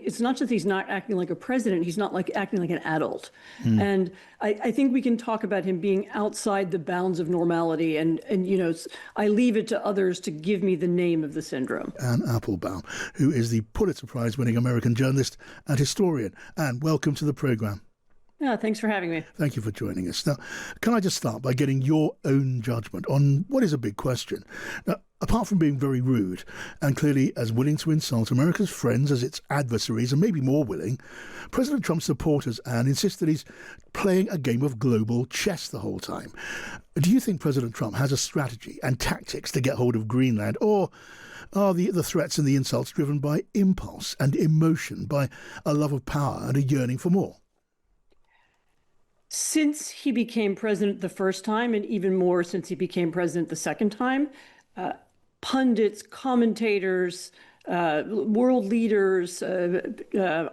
it's not just he's not acting like a president, he's not like acting like an adult. And I think we can talk about him being outside the bounds of normality. And I leave it to others to give me the name of the syndrome. Anne Applebaum, who is the Pulitzer Prize winning American journalist and historian. Anne, welcome to the programme. Yeah, thanks for having me. Thank you for joining us. Now, can I just start by getting your own judgment on what is a big question? Now, apart from being very rude and clearly as willing to insult America's friends as its adversaries, and maybe more willing, President Trump's supporters, Anne, insist that he's playing a game of global chess the whole time. Do you think President Trump has a strategy and tactics to get hold of Greenland, or are the threats and the insults driven by impulse and emotion, by a love of power and a yearning for more? Since he became president the first time, and even more since he became president the second time, pundits, commentators, world leaders,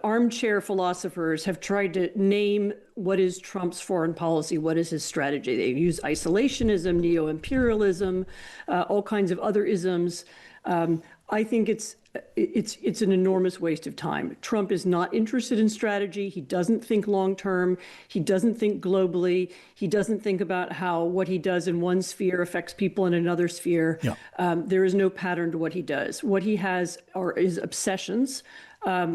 armchair philosophers have tried to name what is Trump's foreign policy, what is his strategy. They use isolationism, neo-imperialism, all kinds of other isms. I think it's an enormous waste of time. Trump is not interested in strategy. He doesn't think long term. He doesn't think globally. He doesn't think about how what he does in one sphere affects people in another sphere. Yeah. There is no pattern to what he does. What he has are his obsessions.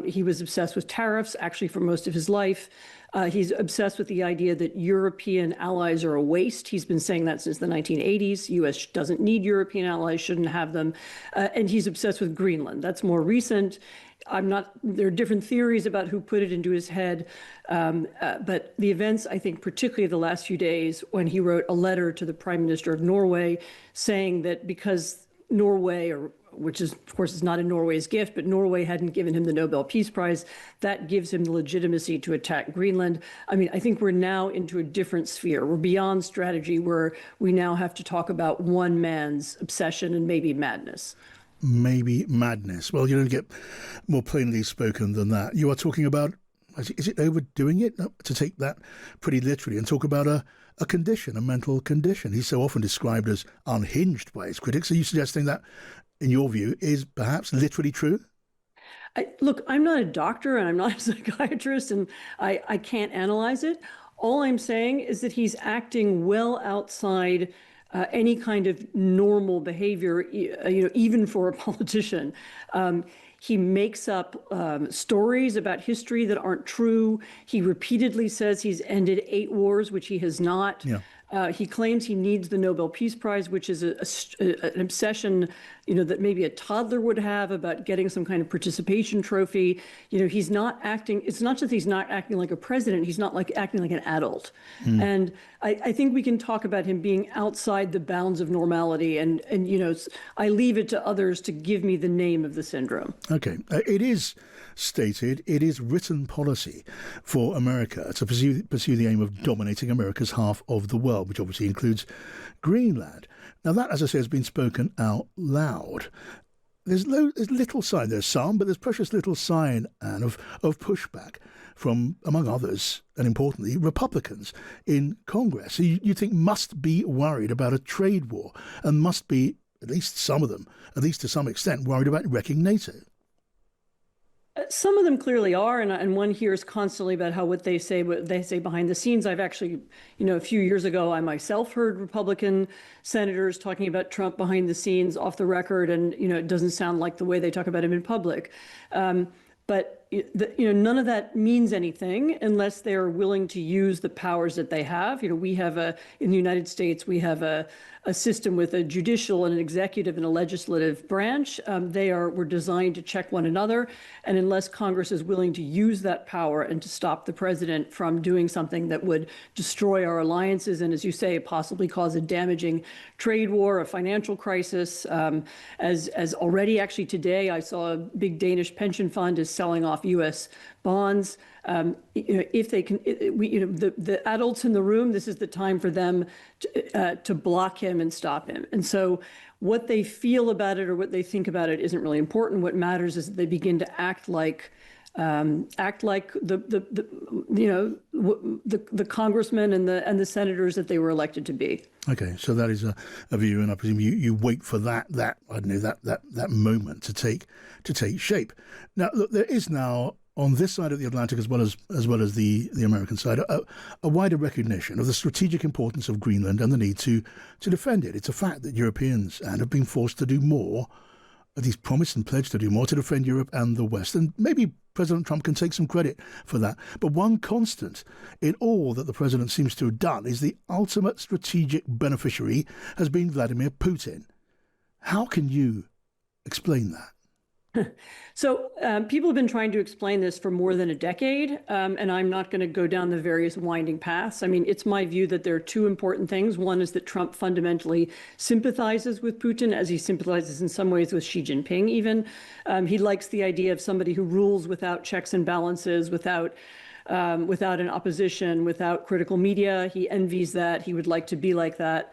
He was obsessed with tariffs, actually, for most of his life. He's obsessed with the idea that European allies are a waste. He's been saying that since the 1980s. U.S. doesn't need European allies, shouldn't have them. And he's obsessed with Greenland. That's more recent. There are different theories about who put it into his head. But the events, I think, particularly the last few days, when he wrote a letter to the Prime Minister of Norway saying that because Norway, which is, of course, is not in Norway's gift, but Norway hadn't given him the Nobel Peace Prize. That gives him the legitimacy to attack Greenland. I mean, I think we're now into a different sphere. We're beyond strategy, where we now have to talk about one man's obsession and maybe madness. Maybe madness. Well, you don't get more plainly spoken than that. You are talking about, is it overdoing it? No, to take that pretty literally and talk about a condition, a mental condition. He's so often described as unhinged by his critics. Are you suggesting that, in your view, is perhaps literally true? Look, I'm not a doctor and I'm not a psychiatrist, and I can't analyze it. All I'm saying is that he's acting well outside any kind of normal behavior, even for a politician. He makes up stories about history that aren't true. He repeatedly says he's ended 8 wars, which he has not. Yeah. He claims he needs the Nobel Peace Prize, which is an obsession, that maybe a toddler would have about getting some kind of participation trophy. He's not acting. It's not just he's not acting like a president. He's not like acting like an adult. And I think we can talk about him being outside the bounds of normality. And I leave it to others to give me the name of the syndrome. Okay. It is stated, it is written policy for America to pursue the aim of dominating America's half of the world, which obviously includes Greenland. Now that, as I say, has been spoken out loud. There's little sign, there's some, but there's precious little sign, Anne, of pushback from, among others, and importantly, Republicans in Congress, who you think must be worried about a trade war and must be, at least some of them, at least to some extent, worried about wrecking NATO. Some of them clearly are, and one hears constantly about what they say behind the scenes. I've actually, a few years ago, I myself heard Republican senators talking about Trump behind the scenes, off the record, and it doesn't sound like the way they talk about him in public. But none of that means anything unless they are willing to use the powers that they have. We have in the United States, we have a system with a judicial and an executive and a legislative branch. We're designed to check one another. And unless Congress is willing to use that power and to stop the president from doing something that would destroy our alliances and, as you say, possibly cause a damaging trade war, a financial crisis, as already actually today, I saw a big Danish pension fund is selling off U.S. bonds. If they can, the adults in the room, this is the time for them to block him and stop him. And so what they feel about it or what they think about it isn't really important. What matters is that they begin to act like the congressmen and the senators that they were elected to be. Okay, so that is a view, and I presume you wait for that moment to take shape. Now, look, there is now on this side of the Atlantic as well as the American side, a wider recognition of the strategic importance of Greenland and the need to defend it. It's a fact that Europeans have been forced to do more, at least promised and pledged to do more to defend Europe and the West. And maybe President Trump can take some credit for that. But one constant in all that the president seems to have done is the ultimate strategic beneficiary has been Vladimir Putin. How can you explain that? So people have been trying to explain this for more than a decade, and I'm not going to go down the various winding paths. I mean, it's my view that there are two important things. One is that Trump fundamentally sympathizes with Putin, as he sympathizes in some ways with Xi Jinping even. He likes the idea of somebody who rules without checks and balances, without an opposition, without critical media. He envies that. He would like to be like that.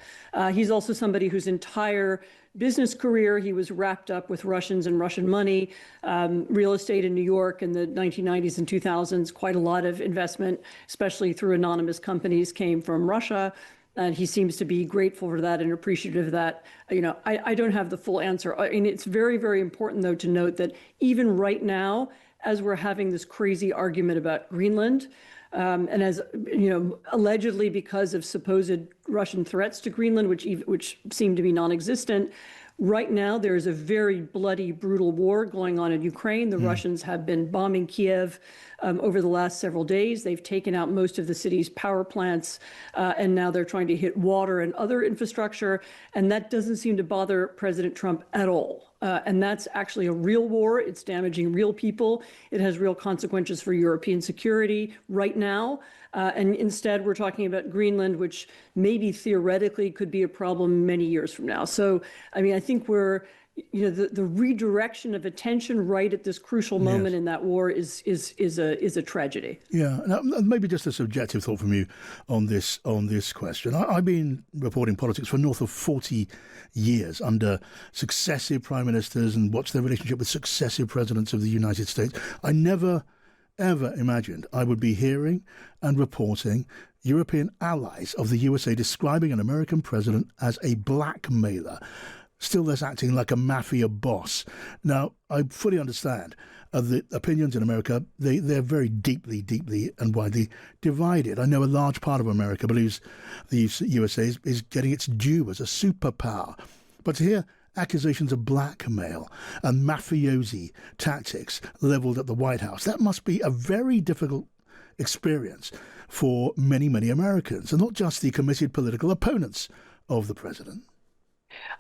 He's also somebody whose entire business career, he was wrapped up with Russians and Russian money, real estate in New York in the 1990s and 2000s. Quite a lot of investment, especially through anonymous companies, came from Russia. And he seems to be grateful for that and appreciative of that. I don't have the full answer. I mean, it's very, very important, though, to note that even right now, as we're having this crazy argument about Greenland, and as allegedly because of supposed Russian threats to Greenland, which seem to be non-existent, right now there is a very bloody, brutal war going on in Ukraine. The Russians have been bombing Kiev over the last several days. They've taken out most of the city's power plants, and now they're trying to hit water and other infrastructure. And that doesn't seem to bother President Trump at all. And that's actually a real war. It's damaging real people. It has real consequences for European security right now. And instead, we're talking about Greenland, which maybe theoretically could be a problem many years from now. So, I mean, I think we're, the redirection of attention right at this crucial moment in that war is a tragedy. Yeah, now, maybe just a subjective thought from you on this question. I've been reporting politics for north of 40 years under successive prime ministers and watched their relationship with successive presidents of the United States. I never, ever imagined I would be hearing and reporting European allies of the USA describing an American president as a blackmailer, still less acting like a mafia boss. Now, I fully understand the opinions in America, they're very deeply, deeply and widely divided. I know a large part of America believes the USA is getting its due as a superpower. But to hear accusations of blackmail and mafiosi tactics levelled at the White House, that must be a very difficult experience for many, many Americans, and not just the committed political opponents of the president.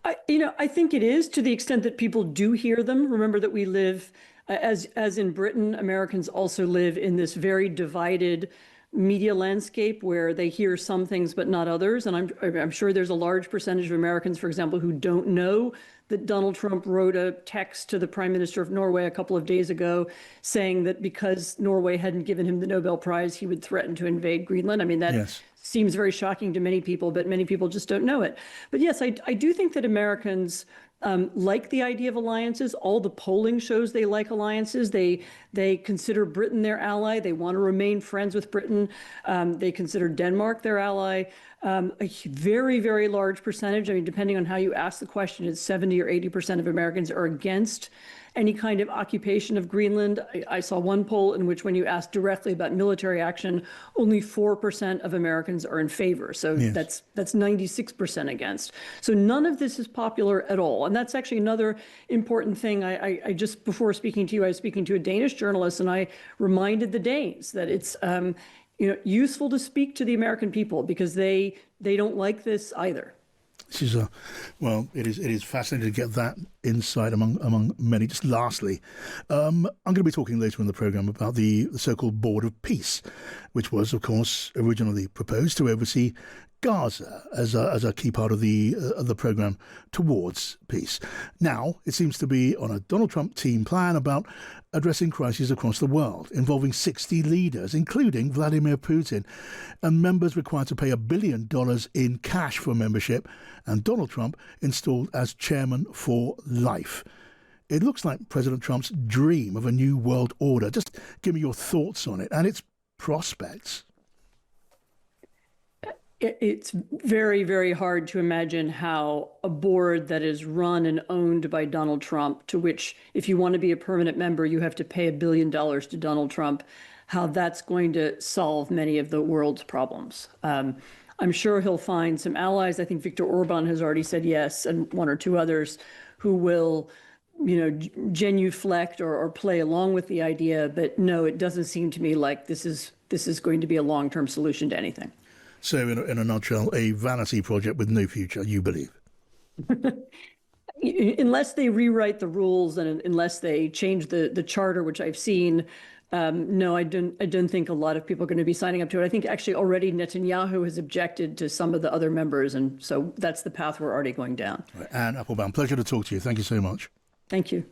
I think it is, to the extent that people do hear them. Remember that we live, as in Britain, Americans also live in this very divided media landscape where they hear some things but not others. And I'm sure there's a large percentage of Americans, for example, who don't know that Donald Trump wrote a text to the Prime Minister of Norway a couple of days ago saying that because Norway hadn't given him the Nobel Prize, he would threaten to invade Greenland. I mean, that seems very shocking to many people, but many people just don't know it. But yes, I do think that Americans like the idea of alliances. All the polling shows they like alliances. They consider Britain their ally. They want to remain friends with Britain. They consider Denmark their ally. A very, very large percentage, I mean, depending on how you ask the question, it's 70 or 80% of Americans are against any kind of occupation of Greenland. I saw one poll in which when you asked directly about military action, only 4% of Americans are in favor. So that's 96% against. So none of this is popular at all. And that's actually another important thing. I just, before speaking to you, I was speaking to a Danish journalist, and I reminded the Danes that it's useful to speak to the American people because they don't like this either. This is it is fascinating to get that insight among many. Just lastly, I'm going to be talking later in the programme about the so-called Board of Peace, which was, of course, originally proposed to oversee Gaza as a key part of the programme towards peace. Now, it seems to be on a Donald Trump team plan about addressing crises across the world, involving 60 leaders, including Vladimir Putin, and members required to pay $1 billion in cash for membership, and Donald Trump installed as chairman for life. It looks like President Trump's dream of a new world order. Just give me your thoughts on it and its prospects. It's very, very hard to imagine how a board that is run and owned by Donald Trump, to which, if you want to be a permanent member, you have to pay $1 billion to Donald Trump, how that's going to solve many of the world's problems. I'm sure he'll find some allies. I think Viktor Orban has already said yes, and one or two others who will, genuflect or play along with the idea. But no, it doesn't seem to me like this is going to be a long-term solution to anything. So, in a nutshell, a vanity project with no future, you believe? Unless they rewrite the rules and unless they change the charter, which I've seen, no, I don't think a lot of people are going to be signing up to it. I think actually already Netanyahu has objected to some of the other members, and so that's the path we're already going down. Anne Applebaum, pleasure to talk to you. Thank you so much. Thank you.